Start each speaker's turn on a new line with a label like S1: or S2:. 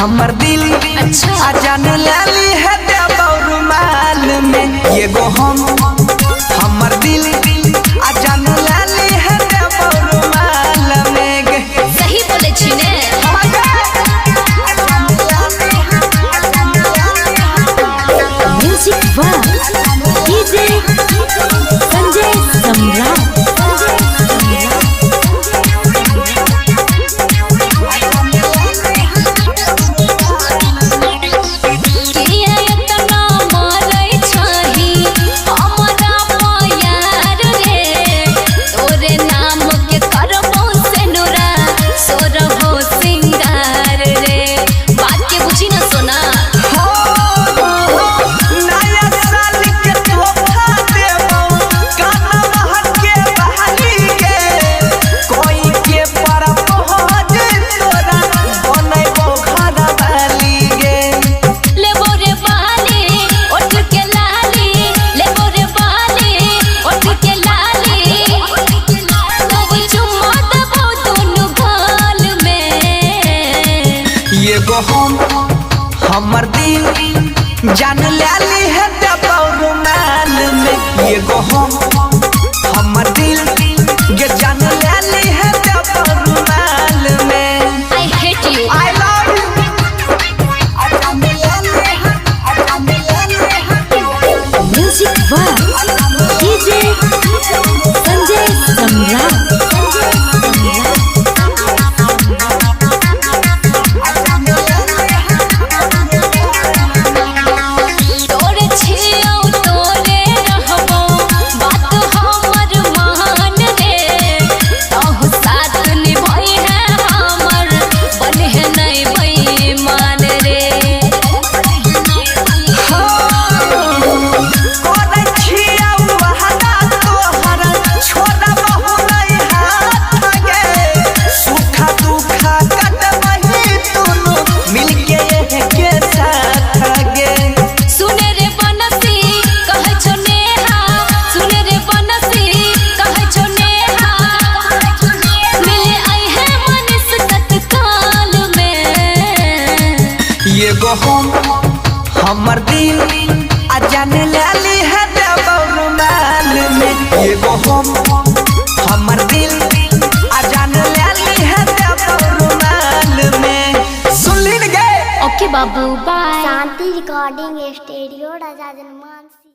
S1: हमर दिल
S2: अच्छा
S1: अजान लाली है रुमाल में ये गो हमर दिल अजान लाली है रुमाल में।
S2: सही बोले छी ने। म्यूजिक वाह डीजे संजय सम्राट।
S1: ये गो हमर दिल जान लाली है रुमाल में ये गो हमर दिल ये जान लाली है रुमाल में।
S2: I hate you.
S1: I love you.
S2: Music वाह डीजे संजय सम्राट।
S1: ये गो हमर दिल अजान लाली है रुमाल में ये गो हमर दिल अजान लाली है रुमाल में। सुन ली गए।
S2: ओके बाबू बाय।
S3: शांति रिकॉर्डिंग स्टूडियो राजा जनमान।